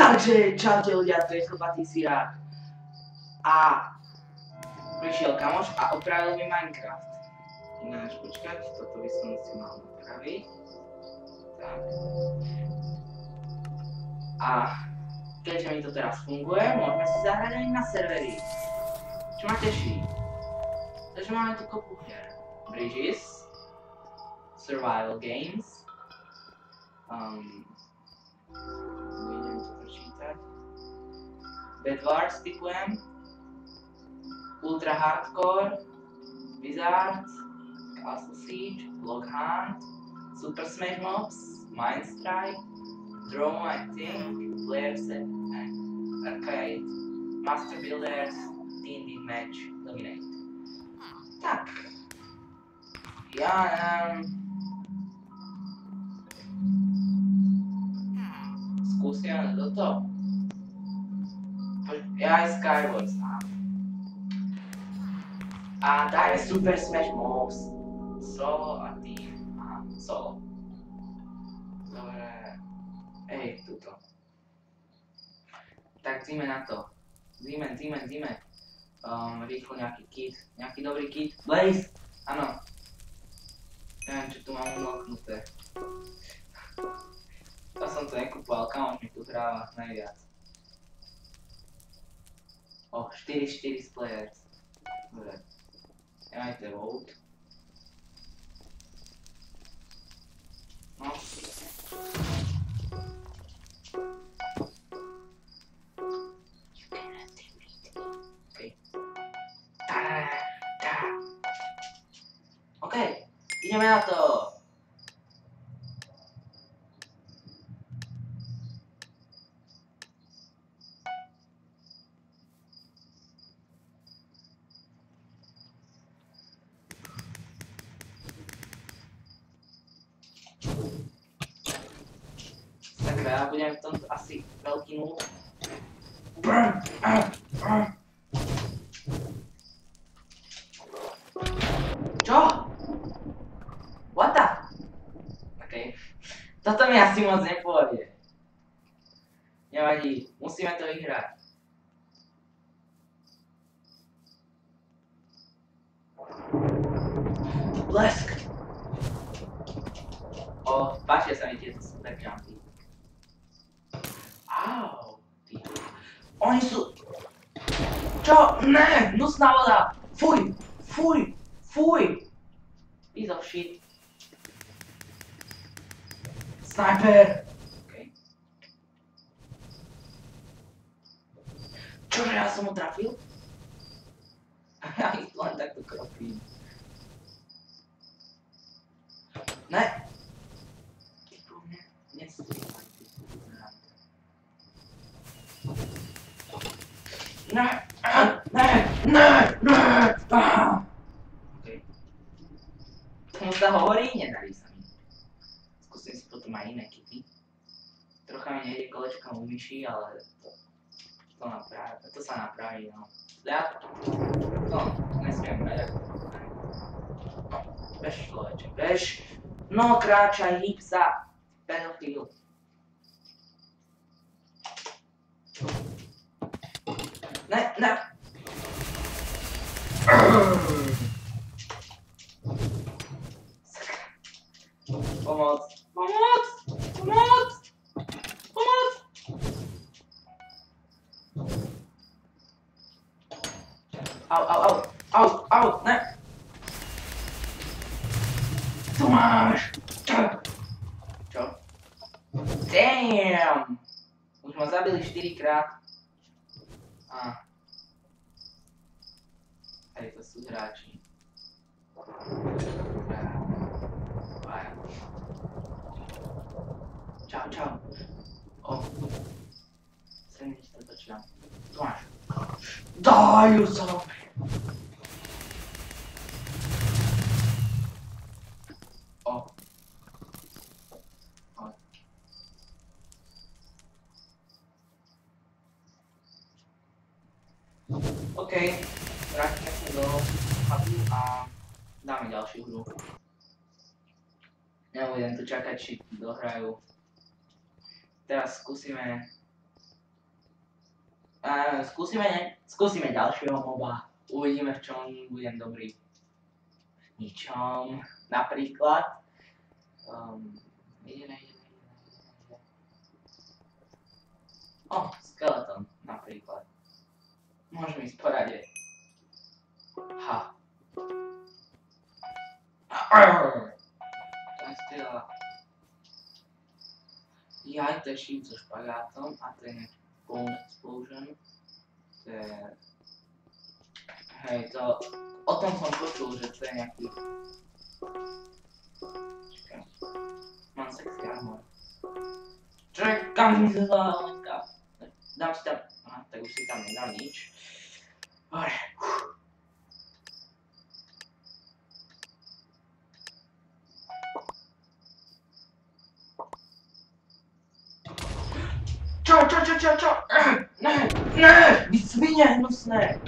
Takže, čaute ľudia, to je chlpatý sirák. A prišiel kamoš a opravil mi Minecraft. Ináč, počkať, toto by som si mal napraviť. Tak. A keďže mi to teraz funguje, môžeme si zahrať aj na serveri. Čo ma teší. Takže máme tu kopu hier. Bridges, Survival Games, budem to prečítať. Bedwars typujem, Ultra Hardcore, Wizards, Castle Siege, Block Hunt, Super Smash Mobs, Mindstrike, Drone I think, Player Set and Arcade, Master Builders, D&D Match, Dominate. Tak. Ja skúsim toto. Ja aj Skyward znám. A dajme Super Smash Mobs. Solo a team. Aha, solo. Dobre. Ej, tuto. Tak zíme na to. Zíme. Rýchlo nejaký kit. Nejaký dobrý kit. Blaze! Áno. Neviem, čo tu mám umlknuté. Ja som to nekúpoval, kamoš mi tu hráva najviac. 4 players. Dobre. Nemajte vote. No. OK, ideme na to. Takže ja budem v tomto asi veľký nul. Čo? What the? OK. Toto mi asi moc nepôjde. Nevadí, musíme to vyhrať. Blesk! Páčia sa mi tieto super jumpy. Au, ty. Oni sú... Čo? Ne! Hnusná voda! Fuj! Piece of shit. Sniper! OK. Čože, ja som ho trafil? Ja ich len takto kropím. Ne! Ty po mne nestrieľaj, ty zránka. Ne! OK. Tomu sa hovorí, nedarí sa mi. Skúsim si potom aj iné kity. Trocha mi nejde kolečka u myši, ale to sa napraví, no. Ja to nesmiem brať ako to. No, bež človeče, bež. No, kráčaj, hýb sa. Battlefield. Ne. Pomoc. Au, ne. Tu máš. Čo? Damn. Už ma zabili 4-krát. Hej, to sú hráči. Čau. Sem ti to točím. Tu máš. Dajú sa! OK, vrátime sa do hubu a dáme ďalšiu hru. Nebudem tu čakať, či dohrajú. Teraz skúsime Skúsime ďalšieho moba. Uvidíme, v čom budem dobrý. V ničom. Napríklad. Ideme. Skeleton, napríklad. Môžem ísť porade. Ha. To je styla. Jaj, to je shift so špagátom a to je nejaký bone explosion. To je... Hej, to... O tom som počul, že to je nejaký... Čakaj. Mám sexy armor. Čakám zlá lenka. Dám si tam... Aha, tak už si tam nedám nič. Dobre. Čo? Ne, vy svine hnusné.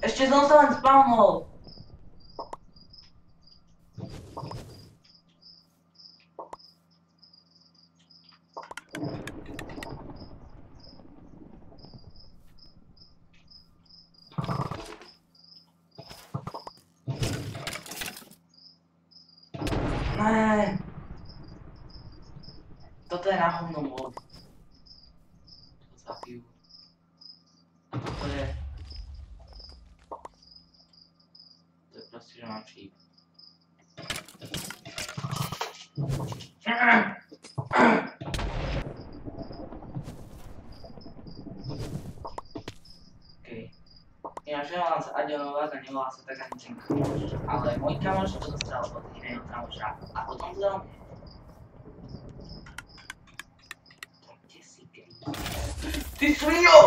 Ešte som sa len spawnol. Ne. Toto je na hovno mod. Zabijú. To je proste, že mám číp. Okej. Ináč nevolám sa Aďo Novák a nevolá sa tak ani ten kamoš, ale môj kamoš to dostal od iného kamoša a potom to dal mne. Kde si grí? Ty sviňo!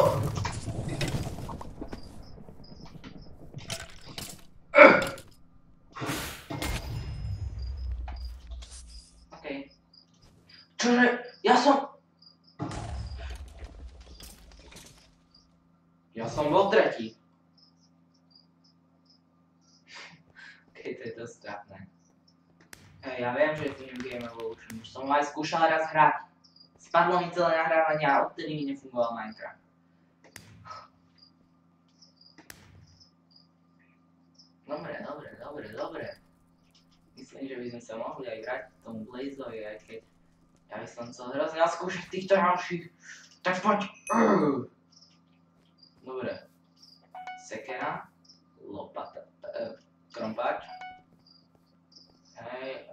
Okej. Čože? Ja som bol tretí. Okej, to je dosť trápne. Ja viem, že je tu New Game Evolution, už som aj skúšal raz hrať. Spadlo mi celé nahrávanie a odtedy mi nefungoval Minecraft. Dobre. Myslím, že by sme sa mohli aj vrátiť k tomu Blazeovi, aj keď ja by som chcel hrozne skúšať týchto ďalších. Tak poď! Dobre. Sekera. Lopata. Krompáč. Hej,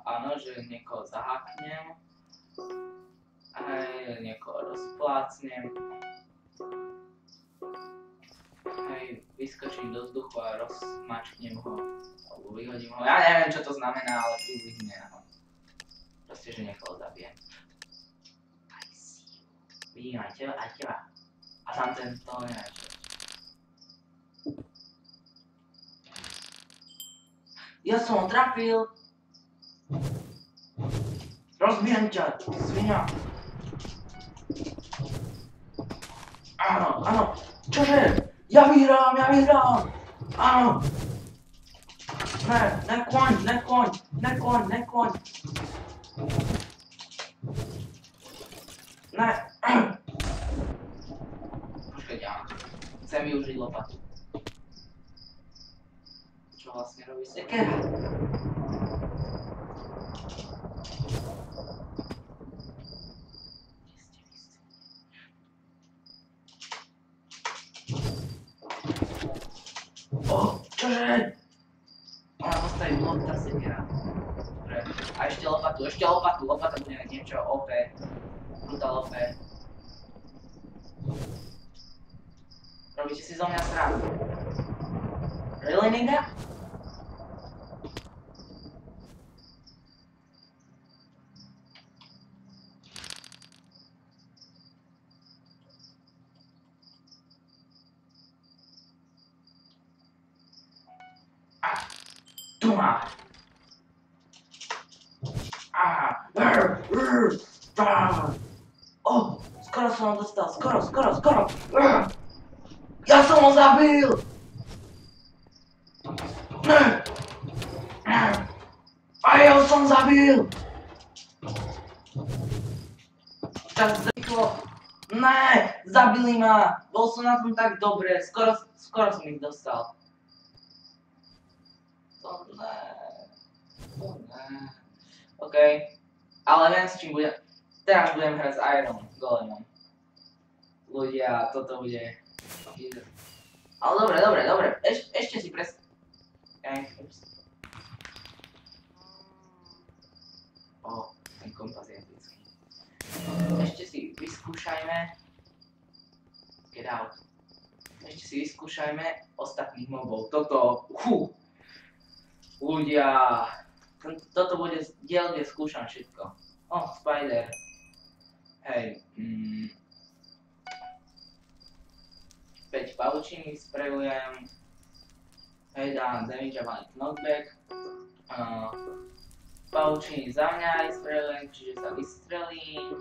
áno, že niekoho zaháknem. Hej, niekoho rozplácnem. Hej, vyskočím do vzduchu a rozmačknem ho. Alebo vyhodím ho. Ja neviem, čo to znamená, ale približne ho. Proste, že niekoho zabijem. I see you. Vidím aj teba. A tam ten toho nenačo. Ja som ho trafil. Rozbijem ťa, svinia. Áno. Čože? Ja vyhrám. Áno. Nekloň. Ne. Počkaj, ja chcem využiť lopatu. Čo vlastne robí sekera? Čože? Ona postaví blok, tá sekera. Dobre. A ešte lopatu. Lopata bude niečo OP. Brutal OP. Robíte si zo mňa srandu. Really, nigga? Tu máš. Skoro som ho dostal, skoro. Ja som ho zabil! A ja som zabil! Tak zrýchlo. Ne, zabili ma. Bol som na tom tak dobre. Skoro som ich dostal. To ne. OK. Ale viem s čím budem. Teraz budem hrať s Iron Golemom. Ľudia, toto bude... Ale dobre. Ešte si ten kompas je antický. Ešte si vyskúšajme... Get out. Ešte si vyskúšajme ostatných mobov. Toto... Ľudia... Toto bude diel, kde skúšam všetko. Spider. Hej. 5 pavučín vysprejujem. Hej, dám damage a malý knockback. Pavučiny za mňa vysprejujem, čiže sa vystrelím.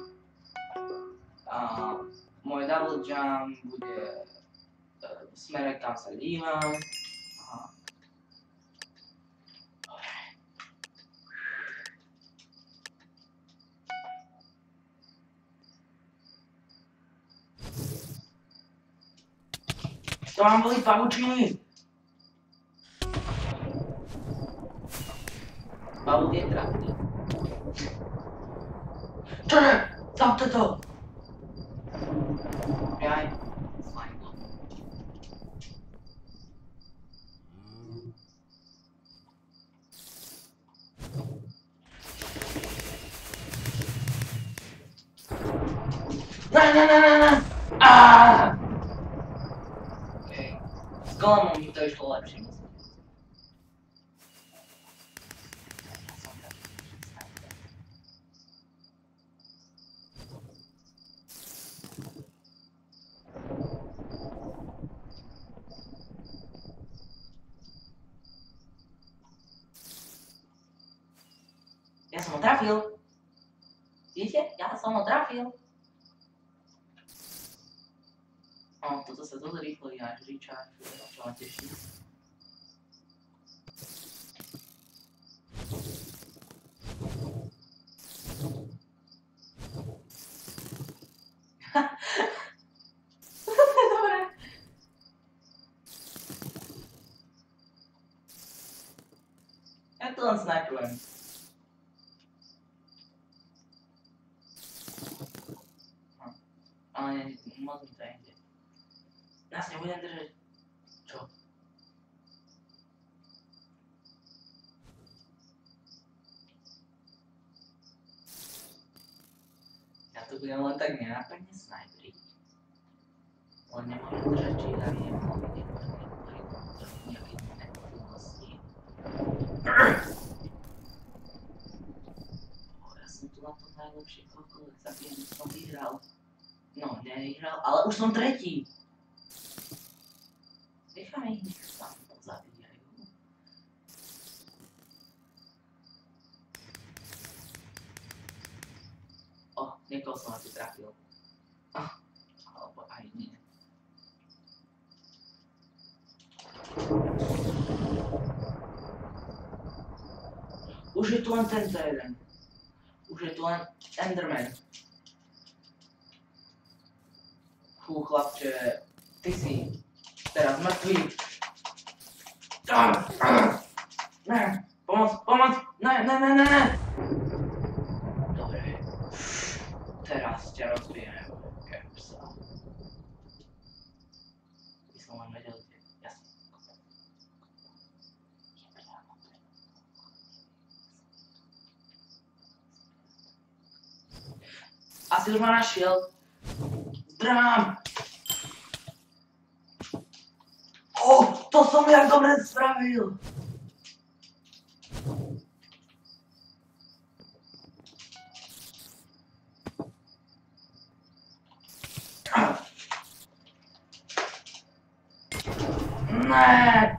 Môj double jump bude v smere, kam sa dívam. To mám boli pavučiny. Pavuk je trafný. Čo ne? Zapte to! Jaj. Slime block. Ne! S Golemom mi to išlo lepšie. Ja som ho trafil. Vidíte? Ja som ho trafil. Toto sa dosť rýchlo ináč rechargeuje, čo ma teší. Dobre. Ja to len snipujem. Ale moc mi to nejde. Nás nebudem držať. Čo? Ja to budem len tak nenápadne snajpriť. Len nemôžem držať číhary, nemôžem nejaké nepovinnosti. Ja som tu na to najlepšie, koľkoľvek zabijem, som vyhral. No, nevyhral, ale už som tretí. Necháme ich, nech sa tam zabíjajú. Niekoho som asi trafil. Alebo aj nie. Už je tu len tento jeden. Už je tu len Enderman. Chlapče, ty si teraz mŕtvý. Ne, pomoc, ne. Dobre. Teraz ťa rozbijeme. Kepsa. By som len vedel, kde... Jasne. Asi už ma našiel. Zdrám! To som jak dobre spravil! Ne!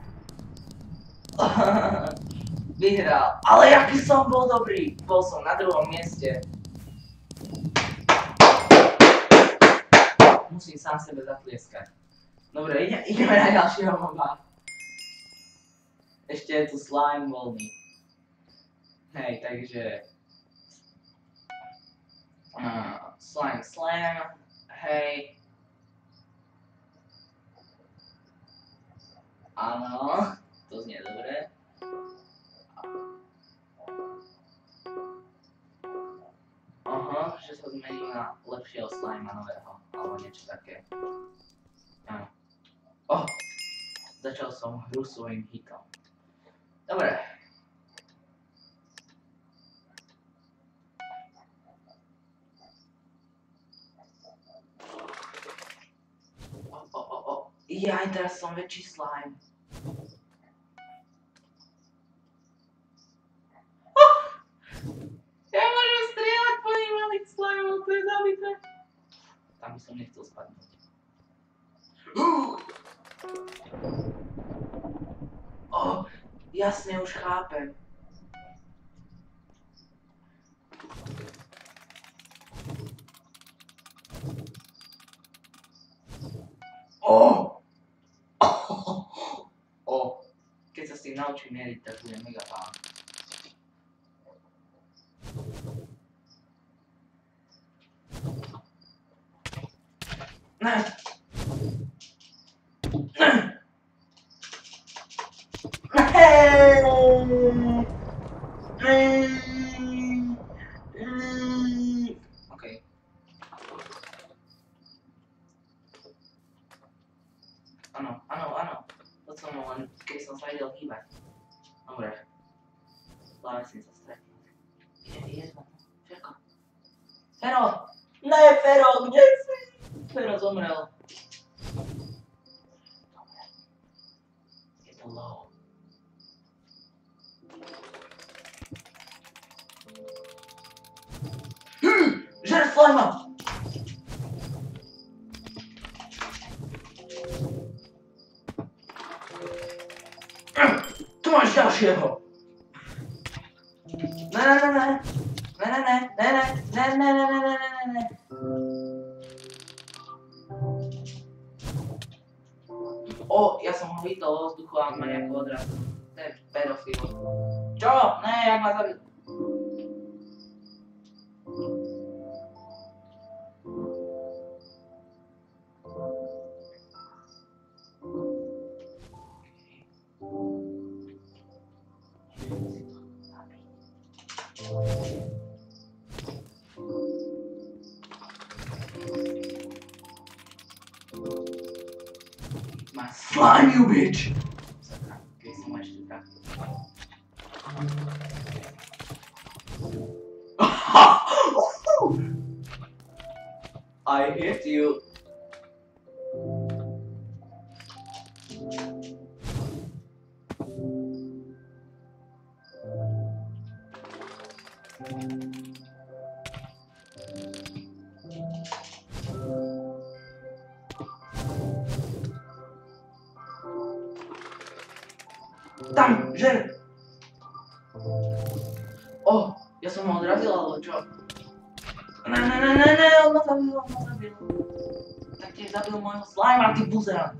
Vyhral. Ale jaký som bol dobrý! Bol som na druhom mieste. Musím sám sebe zatlieskať. Dobre, ideme na ďalšieho moba. Ešte je tu slime voľný. Hej, takže... slime slam. Hej. Áno, to znie dobre. Aha, že sa zmenil na lepšieho slajma nového, alebo niečo také. Áno. Oh, začal som hru svojim hitom. Dobre. Jaj, teraz som väčší slime. Ja môžem strieľať po tých malých slimeov, to je zabité. Tam by som nechcel spadnúť. Jasne, už chápem. Keď sa s tým naučím mieriť, tak bude mega pán. Okay. Áno. To som len, keď som sa vedel hýbať. Dobre. Hlavne som sa stretol. Je to. Ferko. Fero! Ne, Fero, kde si? Fero zomrel. Dobre. Je to low. Žer slajma! Tu máš ďalšieho! Ne. Ja som ho vytol vo vzduchu a ma nejako odrazil. To je pedofil. Čo? Ne, jak ma zabil? My slime, you bitch! Sakra, keď som ho ešte trafil. I hit you. Tam, žer! Ja som ho odrazil, alebo čo? Ne, on ma zabil. Taktiež zabil môjho slajma, ty buzera.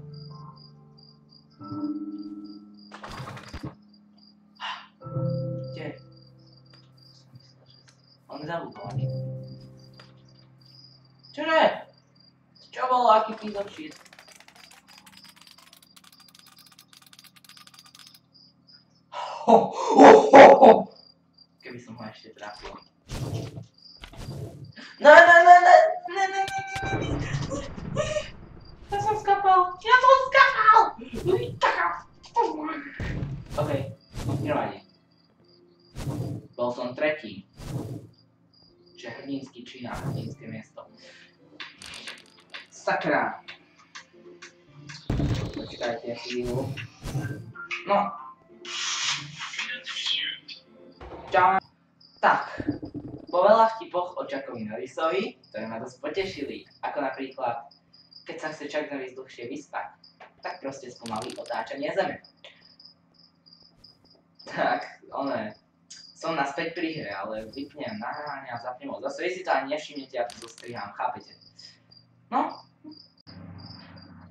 Kde? On mi zabudol, aký. Čože? Čo bolo, aký piece of shit? Keby som ho ešte trafil. Ne. Ja som skapal. OK, nevadí. Bol som tretí. Čiže hrdinský čin a hrdinské miesto. Sakra. Počkajte chvíľu. No. Čau. Tak, po veľa vtipoch o Chuckovi Norrisovi, ktoré ma dosť potešili, ako napríklad, keď sa chce Chuck Norris dlhšie vyspať, tak proste spomalí otáčanie Zeme. Tak, som naspäť pri hre, ale vypnem nahrávanie a zapnem ho. Zase vy si to ani nevšimnete, ja to zostrihám, chápete? No,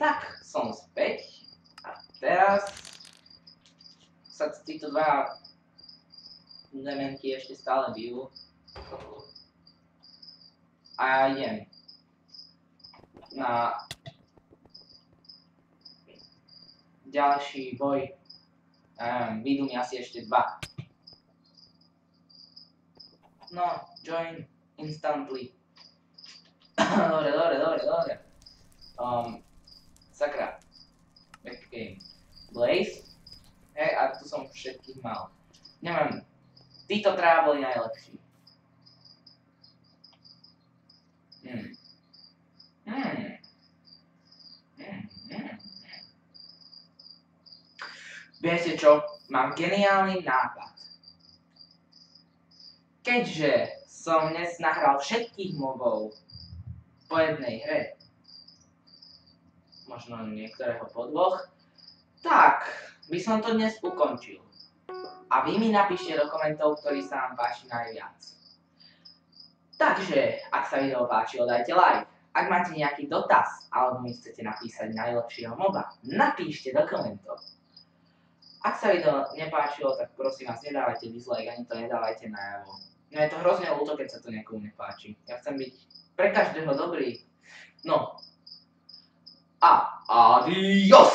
tak, som späť a teraz sa títo dva dementky ešte stále bijú. A ja idem. na ďalší boj. Vyjdú mi asi ešte 2. No, join instantly. Dobre. Sakra. Back game. Blaze. Hej, a tu som všetkých mal. Neviem, títo traja boli najlepší. Viete čo? Mám geniálny nápad. Keďže som dnes nahral všetkých mobov po jednej hre, možno niektorého po 2, tak by som to dnes ukončil. A vy mi napíšte do komentov, ktorý sa vám páči najviac. Takže, ak sa video páčilo, dajte like. Ak máte nejaký dotaz, alebo mi chcete napísať najlepšieho moba, napíšte do komentov. Ak sa video nepáčilo, tak prosím vás, nedávajte dislike, ani to nedávajte najavo. No je to hrozne ľúto, keď sa to niekomu nepáči. Ja chcem byť pre každého dobrý. No. A adios!